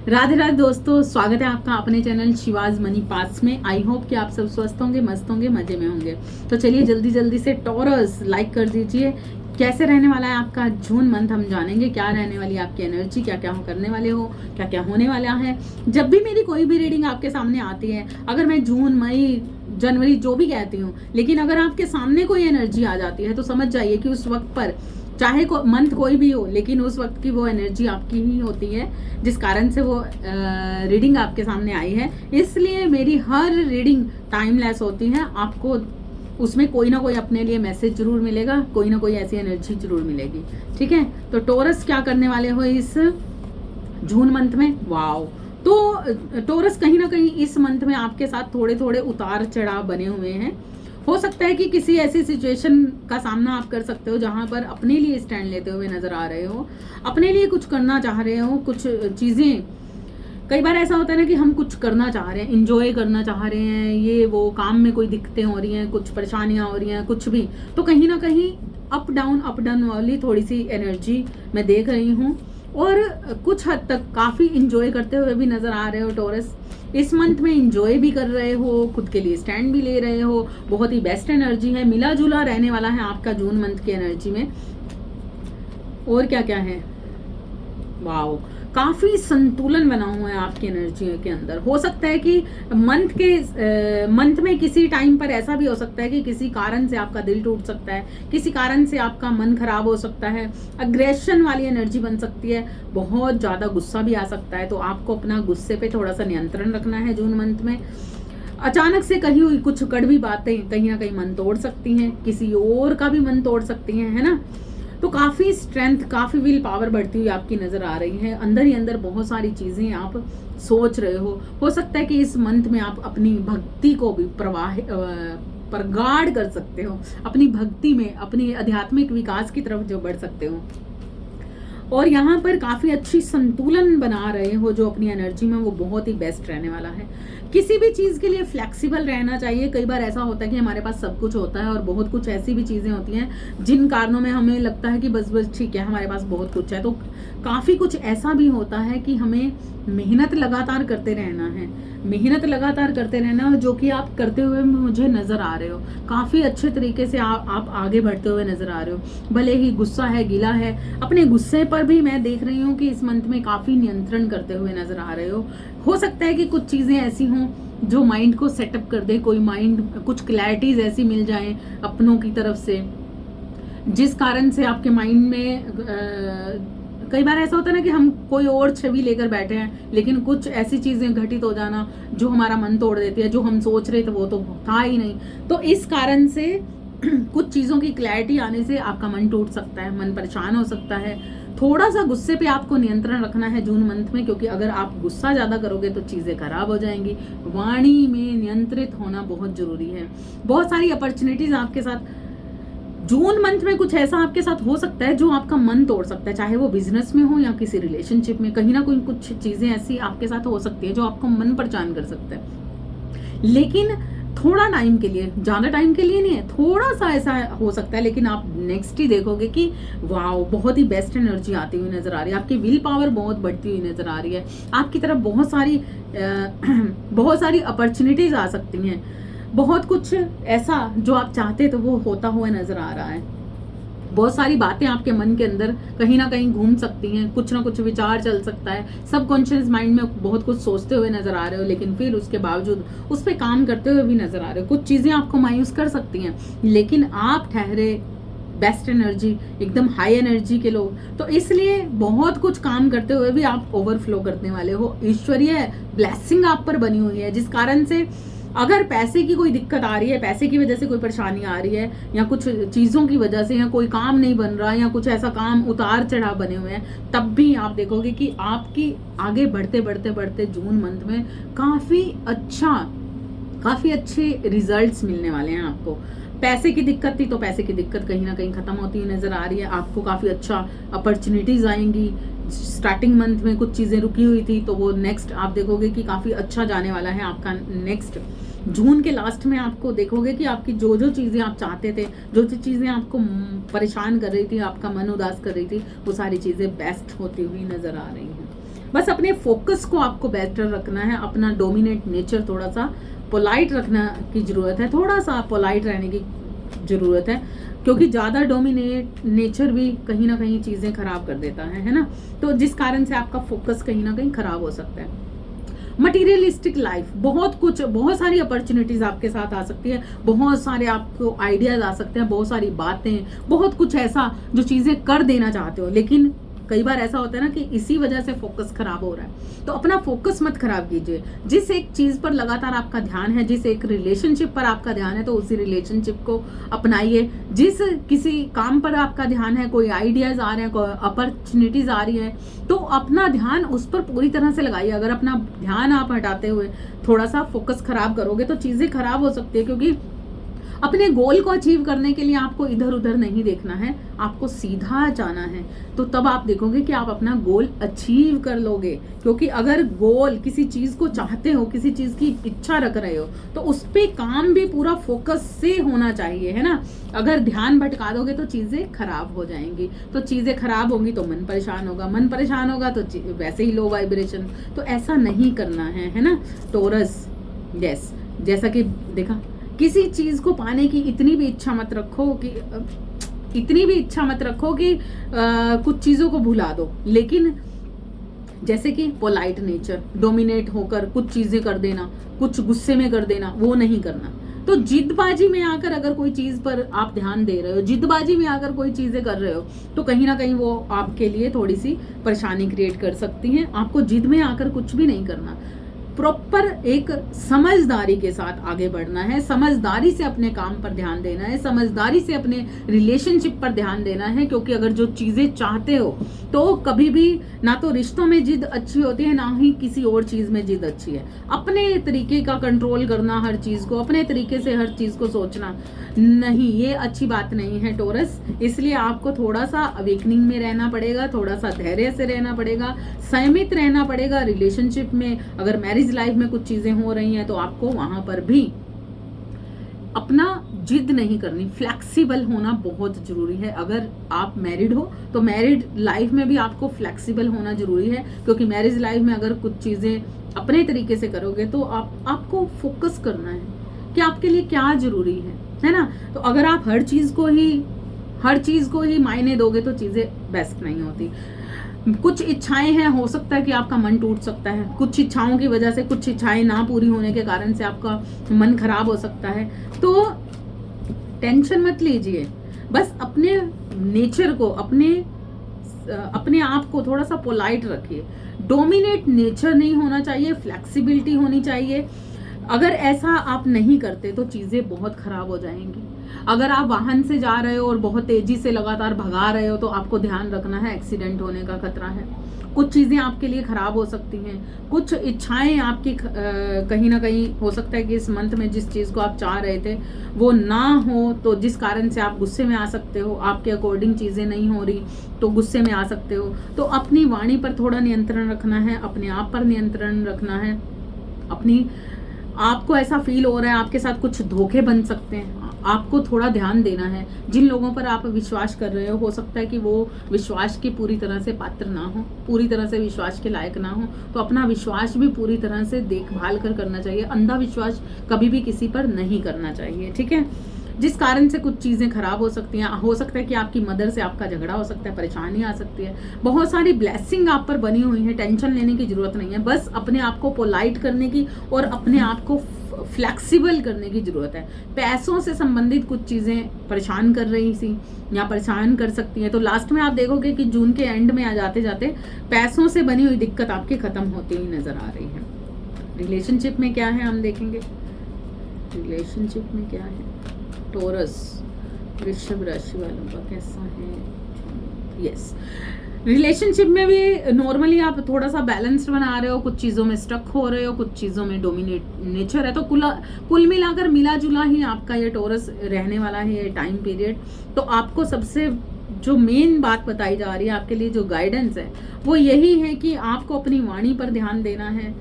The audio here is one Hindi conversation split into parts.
राधे राधे दोस्तों, स्वागत है आपका अपने चैनल शिवाज मनी पास में। आई होप कि आप सब स्वस्थ होंगे, मस्त होंगे, मजे में होंगे। तो चलिए जल्दी जल्दी से टॉरस लाइक कर दीजिए। कैसे रहने वाला है आपका जून मंथ, हम जानेंगे क्या रहने वाली है आपकी एनर्जी, क्या क्या करने वाले हो, क्या क्या होने वाला है। जब भी मेरी कोई भी रीडिंग आपके सामने आती है, अगर मैं जून मई जनवरी जो भी कहती हूँ, लेकिन अगर आपके सामने कोई एनर्जी आ जाती है तो समझ जाइए कि उस वक्त पर चाहे मंथ कोई भी हो, लेकिन उस वक्त की वो एनर्जी आपकी ही होती है, जिस कारण से वो रीडिंग आपके सामने आई है। इसलिए मेरी हर रीडिंग टाइमलेस होती है। आपको उसमें कोई ना कोई अपने लिए मैसेज जरूर मिलेगा, कोई ना कोई ऐसी एनर्जी जरूर मिलेगी। ठीक है, तो टोरस क्या करने वाले हो इस जून मंथ में? वाओ! तो टोरस कहीं ना कहीं इस मंथ में आपके साथ थोड़े थोड़े उतार चढ़ाव बने हुए हैं। हो सकता है कि किसी ऐसी सिचुएशन का सामना आप कर सकते हो जहां पर अपने लिए स्टैंड लेते हुए नजर आ रहे हो, अपने लिए कुछ करना चाह रहे हो, कुछ चीजें। कई बार ऐसा होता है ना कि हम कुछ करना चाह रहे हैं, इंजॉय करना चाह रहे हैं, ये वो काम में कोई दिक्कतें हो रही हैं, कुछ परेशानियां हो रही हैं, कुछ भी। तो कहीं ना कहीं अप डाउन वाली थोड़ी सी एनर्जी मैं देख रही हूँ, और कुछ हद तक काफी इंजॉय करते हुए भी नजर आ रहे हो टोरस। इस मंथ में इंजॉय भी कर रहे हो, खुद के लिए स्टैंड भी ले रहे हो। बहुत ही बेस्ट एनर्जी है, मिला जुला रहने वाला है आपका जून मंथ की एनर्जी में। और क्या क्या है? वाओ, काफी संतुलन बना हुआ है आपकी एनर्जी के अंदर। हो सकता है कि मंथ में किसी टाइम पर ऐसा भी हो सकता है कि किसी कारण से आपका दिल टूट सकता है, किसी कारण से आपका मन खराब हो सकता है, अग्रेशन वाली एनर्जी बन सकती है, बहुत ज्यादा गुस्सा भी आ सकता है। तो आपको अपना गुस्से पे थोड़ा सा नियंत्रण रखना है जून मंथ में। अचानक से कही हुई कुछ कड़वी बातें कहीं ना कहीं मन तोड़ सकती हैं, किसी और का भी मन तोड़ सकती हैं, है ना। तो काफी स्ट्रेंथ, काफी विल पावर बढ़ती हुई आपकी नजर आ रही है। अंदर ही अंदर बहुत सारी चीजें आप सोच रहे हो सकता है कि इस मंथ में आप अपनी भक्ति को भी प्रगाढ़ कर सकते हो, अपनी भक्ति में, अपनी आध्यात्मिक विकास की तरफ जो बढ़ सकते हो। और यहाँ पर काफी अच्छी संतुलन बना रहे हो जो अपनी एनर्जी में, वो बहुत ही बेस्ट रहने वाला है। किसी भी चीज के लिए फ्लेक्सिबल रहना चाहिए। कई बार ऐसा होता है कि हमारे पास सब कुछ होता है और बहुत कुछ ऐसी भी चीजें होती हैं जिन कारणों में हमें लगता है कि बस बस ठीक है, हमारे पास बहुत कुछ है। तो काफी कुछ ऐसा भी होता है कि हमें मेहनत लगातार करते रहना है, मेहनत लगातार करते रहना, जो कि आप करते हुए मुझे नजर आ रहे हो। काफी अच्छे तरीके से आप आगे बढ़ते हुए नजर आ रहे हो। भले ही गुस्सा है, गिला है, अपने गुस्से पर भी मैं देख रही हूँ कि इस मंथ में काफी नियंत्रण करते हुए नजर आ रहे हो सकता है कि कुछ चीजें ऐसी हों जो माइंड को सेटअप कर दे, कोई माइंड, कुछ क्लैरिटीज ऐसी मिल जाए अपनों की तरफ से, जिस कारण से आपके माइंड में कई बार ऐसा होता है ना कि हम कोई और छवि लेकर बैठे हैं, लेकिन कुछ ऐसी चीजें घटित हो जाना जो हमारा मन तोड़ देती है। जो हम सोच रहे थे वो तो था ही नहीं। तो इस कारण से कुछ चीजों की क्लैरिटी आने से आपका मन टूट सकता है, मन परेशान हो सकता है। थोड़ा सा गुस्से पे आपको नियंत्रण रखना है जून मंथ में, क्योंकि अगर आप गुस्सा ज्यादा करोगे तो चीजें खराब हो जाएंगी। वाणी में नियंत्रित होना बहुत जरूरी है। बहुत सारी अपॉर्चुनिटीज आपके साथ जून मंथ में, कुछ ऐसा आपके साथ हो सकता है जो आपका मन तोड़ सकता है, चाहे वो बिजनेस में हो या किसी रिलेशनशिप में। कहीं ना कहीं कुछ चीजें ऐसी आपके साथ हो सकती है जो आपको मन परेशान कर सकता है, लेकिन थोड़ा टाइम के लिए, ज्यादा टाइम के लिए नहीं है, थोड़ा सा ऐसा हो सकता है। लेकिन आप नेक्स्ट ही देखोगे कि वाओ, बहुत ही बेस्ट एनर्जी आती हुई नजर आ रही है, आपकी विल पावर बहुत बढ़ती हुई नजर आ रही है, आपकी तरफ बहुत सारी अपॉर्चुनिटीज आ सकती हैं। बहुत कुछ ऐसा जो आप चाहते तो वो होता हुआ नजर आ रहा है। बहुत सारी बातें आपके मन के अंदर कहीं ना कहीं घूम सकती हैं, कुछ ना कुछ विचार चल सकता है। सबकॉन्शियस माइंड में बहुत कुछ सोचते हुए नजर आ रहे हो, लेकिन फिर उसके बावजूद उस पर काम करते हुए भी नजर आ रहे हो। कुछ चीजें आपको मायूस कर सकती हैं, लेकिन आप ठहरे बेस्ट एनर्जी, एकदम हाई एनर्जी के लोग। तो इसलिए बहुत कुछ काम करते हुए भी आप ओवरफ्लो करने वाले हो। ईश्वरीय ब्लेसिंग आप पर बनी हुई है, जिस कारण से अगर पैसे की कोई दिक्कत आ रही है, पैसे की वजह से कोई परेशानी आ रही है, या कुछ चीजों की वजह से, या कोई काम नहीं बन रहा, या कुछ ऐसा काम उतार चढ़ाव बने हुए हैं, तब भी आप देखोगे कि आपकी आगे बढ़ते बढ़ते बढ़ते जून मंथ में काफी अच्छे रिजल्ट्स मिलने वाले हैं आपको। पैसे की दिक्कत थी तो पैसे की दिक्कत कहीं ना कहीं खत्म होती हुई नजर आ रही है। आपको काफी अच्छा अपॉर्चुनिटीज आएंगी। स्टार्टिंग मंथ में कुछ चीजें रुकी हुई थी तो वो नेक्स्ट आप देखोगे कि काफी अच्छा जाने वाला है आपका नेक्स्ट जून के लास्ट में। आपको देखोगे कि आपकी जो जो चीजें आप चाहते थे, जो जो चीजें आपको परेशान कर रही थी, आपका मन उदास कर रही थी, वो सारी चीजें बेस्ट होती हुई नजर आ रही हैं। बस अपने फोकस को आपको बेटर रखना है, अपना डोमिनेट नेचर थोड़ा सा पोलाइट रखना की जरूरत है, थोड़ा सा पोलाइट रहने की जरूरत है, क्योंकि ज़्यादा डोमिनेट नेचर भी कहीं ना कहीं चीज़ें खराब कर देता है ना। तो जिस कारण से आपका फोकस कहीं ना कहीं खराब हो सकता है। मटीरियलिस्टिक लाइफ, बहुत कुछ, बहुत सारी अपॉर्चुनिटीज आपके साथ आ सकती है, बहुत सारे आपको आइडियाज आ सकते हैं, बहुत सारी बातें, बहुत कुछ ऐसा जो चीज़ें कर देना चाहते हो, लेकिन कई बार ऐसा होता है ना कि इसी वजह से फोकस खराब हो रहा है। तो अपना फोकस मत खराब कीजिए। जिस एक चीज पर लगातार आपका ध्यान है, जिस एक रिलेशनशिप पर आपका ध्यान है, तो उसी रिलेशनशिप को अपनाइए। जिस किसी काम पर आपका ध्यान है, कोई आइडियाज आ रहे हैं, कोई अपॉर्चुनिटीज आ रही है, तो अपना ध्यान उस पर पूरी तरह से लगाइए। अगर अपना ध्यान आप हटाते हुए थोड़ा सा फोकस खराब करोगे तो चीजें खराब हो सकती है, क्योंकि अपने गोल को अचीव करने के लिए आपको इधर उधर नहीं देखना है, आपको सीधा जाना है। तो तब आप देखोगे कि आप अपना गोल अचीव कर लोगे। क्योंकि अगर गोल, किसी चीज को चाहते हो, किसी चीज की इच्छा रख रहे हो, तो उस पे काम भी पूरा फोकस से होना चाहिए, है ना। अगर ध्यान भटका दोगे तो चीजें खराब हो जाएंगी। तो चीजें खराब होंगी तो मन परेशान होगा, मन परेशान होगा तो वैसे ही लो वाइब्रेशन। तो ऐसा नहीं करना है ना टोरस। यस, जैसा कि देखा, किसी चीज को पाने की इतनी भी इच्छा मत रखो कि कुछ चीजों को भुला दो। लेकिन जैसे कि पोलाइट नेचर, डोमिनेट होकर कुछ चीजें कर देना, कुछ गुस्से में कर देना, वो नहीं करना। तो जिद्दबाजी में आकर अगर कोई चीज पर आप ध्यान दे रहे हो, जिद्दबाजी में आकर कोई चीजें कर रहे हो, तो कहीं ना कहीं वो आपके लिए थोड़ी सी परेशानी क्रिएट कर सकती हैं। आपको जिद में आकर कुछ भी नहीं करना, प्रॉपर एक समझदारी के साथ आगे बढ़ना है, समझदारी से अपने काम पर ध्यान देना है, समझदारी से अपने रिलेशनशिप पर ध्यान देना है। क्योंकि अगर जो चीजें चाहते हो तो कभी भी ना तो रिश्तों में जिद अच्छी होती है, ना ही किसी और चीज में जिद अच्छी है। अपने तरीके का कंट्रोल करना हर चीज को, अपने तरीके से हर चीज को सोचना नहीं, ये अच्छी बात नहीं है टोरस। इसलिए आपको थोड़ा सा अवेकनिंग में रहना पड़ेगा, थोड़ा सा धैर्य से रहना पड़ेगा, संयमित रहना पड़ेगा। रिलेशनशिप में अगर मैरिज लाइफ में कुछ चीजें हो रही हैं तो आपको वहां पर भी अपना जिद नहीं करनी, फ्लेक्सिबल होना बहुत जरूरी है। अगर आप मैरिड हो तो मैरिड लाइफ में भी आपको फ्लेक्सिबल होना जरूरी है, क्योंकि मैरिज लाइफ में अगर कुछ चीजें अपने तरीके से करोगे तो आपको फोकस करना है कि आपके लिए क्या जरूरी है ना। तो अगर आप हर चीज को ही मायने दोगे तो चीजें बेस्ट नहीं होती। कुछ इच्छाएं हैं, हो सकता है कि आपका मन टूट सकता है, कुछ इच्छाओं की वजह से, कुछ इच्छाएं ना पूरी होने के कारण से आपका मन खराब हो सकता है। तो टेंशन मत लीजिए, बस अपने नेचर को, अपने आप को थोड़ा सा पोलाइट रखिए। डोमिनेट नेचर नहीं होना चाहिए, फ्लेक्सिबिलिटी होनी चाहिए। अगर ऐसा आप नहीं करते तो चीजें बहुत खराब हो जाएंगी। अगर आप वाहन से जा रहे हो और बहुत तेजी से लगातार भगा रहे हो तो आपको ध्यान रखना है, एक्सीडेंट होने का खतरा है। कुछ चीजें आपके लिए खराब हो सकती हैं, कुछ इच्छाएं आपकी कहीं ना कहीं हो सकता है कि इस मंथ में जिस चीज को आप चाह रहे थे वो ना हो, तो जिस कारण से आप गुस्से में आ सकते हो। आपके अकॉर्डिंग चीजें नहीं हो रही तो गुस्से में आ सकते हो। तो अपनी वाणी पर थोड़ा नियंत्रण रखना है, अपने आप पर नियंत्रण रखना है। आपको ऐसा फील हो रहा है आपके साथ कुछ धोखे बन सकते हैं, आपको थोड़ा ध्यान देना है। जिन लोगों पर आप विश्वास कर रहे हो सकता है कि वो विश्वास के पूरी तरह से पात्र ना हो, पूरी तरह से विश्वास के लायक ना हो, तो अपना विश्वास भी पूरी तरह से देखभाल करना चाहिए। अंधा विश्वास कभी भी किसी पर नहीं करना चाहिए, ठीक है। जिस कारण से कुछ चीजें खराब हो सकती हैं, हो सकता है कि आपकी मदर से आपका झगड़ा हो सकता है, परेशानी आ सकती है। बहुत सारी ब्लेसिंग आप पर बनी हुई है, टेंशन लेने की जरूरत नहीं है। बस अपने आप को पोलाइट करने की और अपने आप को फ्लेक्सिबल करने की जरूरत है। पैसों से संबंधित कुछ चीजें परेशान कर रही थी या परेशान कर सकती हैं, तो लास्ट में आप देखोगे कि जून के एंड में आ जाते जाते पैसों से बनी हुई दिक्कत आपकी खत्म होती हुई नजर आ रही है। रिलेशनशिप में क्या है हम देखेंगे, रिलेशनशिप में क्या है टोरस वृषभ राशि वालों का कैसा है। यस, रिलेशनशिप में भी नॉर्मली आप थोड़ा सा बैलेंस्ड बना रहे हो, कुछ चीज़ों में स्टक हो रहे हो, कुछ चीज़ों में डोमिनेट नेचर है। तो कुल मिलाकर मिला जुला ही आपका ये टोरस रहने वाला है ये टाइम पीरियड। तो आपको सबसे जो मेन बात बताई जा रही है, आपके लिए जो गाइडेंस है वो यही है कि आपको अपनी वाणी पर ध्यान देना है,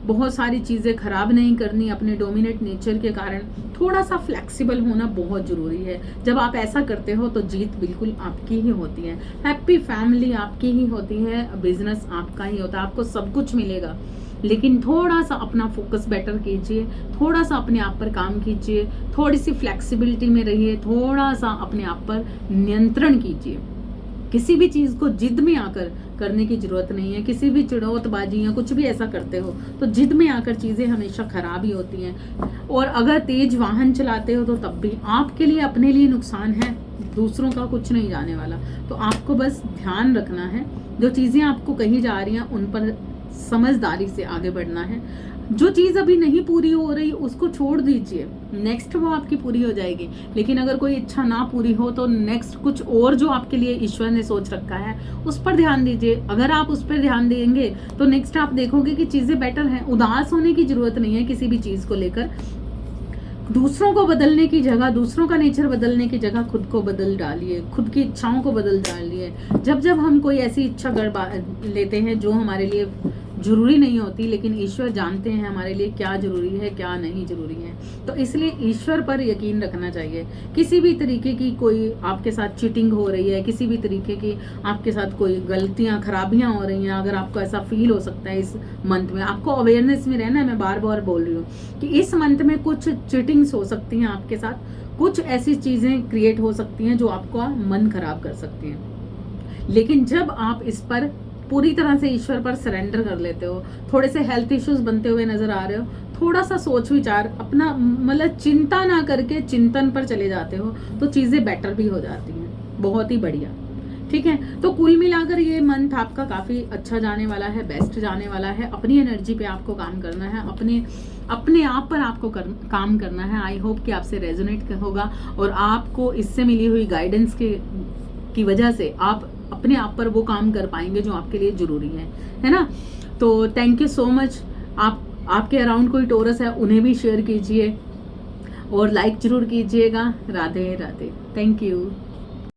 बहुत सारी चीज़ें खराब नहीं करनी अपने डोमिनेट नेचर के कारण। थोड़ा सा फ्लेक्सिबल होना बहुत ज़रूरी है। जब आप ऐसा करते हो तो जीत बिल्कुल आपकी ही होती है, हैप्पी फैमिली आपकी ही होती है, बिजनेस आपका ही होता है, आपको सब कुछ मिलेगा। लेकिन थोड़ा सा अपना फोकस बेटर कीजिए, थोड़ा सा अपने आप पर काम कीजिए, थोड़ी सी फ्लेक्सिबिलिटी में रहिए, थोड़ा सा अपने आप पर नियंत्रण कीजिए। किसी भी चीज़ को जिद में आकर करने की जरूरत नहीं है। किसी भी चिड़ौतबाजी या कुछ भी ऐसा करते हो तो जिद में आकर चीज़ें हमेशा खराब ही होती हैं। और अगर तेज वाहन चलाते हो तो तब भी आपके लिए, अपने लिए नुकसान है, दूसरों का कुछ नहीं जाने वाला। तो आपको बस ध्यान रखना है, जो चीज़ें आपको कही जा रही हैं उन पर समझदारी से आगे बढ़ना है। जो चीज़ अभी नहीं पूरी हो रही उसको छोड़ दीजिए, नेक्स्ट वो आपकी पूरी हो जाएगी। लेकिन अगर कोई इच्छा ना पूरी हो तो नेक्स्ट कुछ और जो आपके लिए ईश्वर ने सोच रखा है उस पर ध्यान दीजिए। अगर आप उस पर ध्यान देंगे तो नेक्स्ट आप देखोगे कि चीज़ें बेटर हैं। उदास होने की जरूरत नहीं है किसी भी चीज़ को लेकर। दूसरों को बदलने की जगह, दूसरों का नेचर बदलने की जगह खुद को बदल डालिए, खुद की इच्छाओं को बदल डालिए। जब हम कोई ऐसी इच्छा कर लेते हैं जो हमारे लिए जरूरी नहीं होती, लेकिन ईश्वर जानते हैं हमारे लिए क्या जरूरी है क्या नहीं जरूरी है, तो इसलिए ईश्वर पर यकीन रखना चाहिए। किसी भी तरीके की कोई आपके साथ चीटिंग हो रही है, किसी भी तरीके की आपके साथ कोई गलतियां खराबियां हो रही हैं, अगर आपको ऐसा फील हो सकता है इस मंथ में, आपको अवेयरनेस में रहना है। मैं बार बार बोल रही हूँ कि इस मंथ में कुछ चीटिंग्स हो सकती हैं आपके साथ, कुछ ऐसी चीजें क्रिएट हो सकती हैं जो आपका मन खराब कर सकती हैं। लेकिन जब आप इस पर पूरी तरह से ईश्वर पर सरेंडर कर लेते हो, थोड़े से हेल्थ इश्यूज बनते हुए नजर आ रहे हो, थोड़ा सा सोच विचार अपना, मतलब चिंता ना करके चिंतन पर चले जाते हो तो चीजें बेटर भी हो जाती हैं। बहुत ही बढ़िया, ठीक है। तो कुल मिलाकर ये मंथ आपका काफी अच्छा जाने वाला है, बेस्ट जाने वाला है। अपनी एनर्जी पे आपको काम करना है, अपने आप पर आपको काम करना है। आई होप कि आपसे रेजोनेट होगा और आपको इससे मिली हुई गाइडेंस की वजह से आप अपने आप पर वो काम कर पाएंगे जो आपके लिए जरूरी है ना। तो थैंक यू सो मच। आपके अराउंड कोई टोरस है उन्हें भी शेयर कीजिए और लाइक जरूर कीजिएगा। Radhe Radhe, thank you.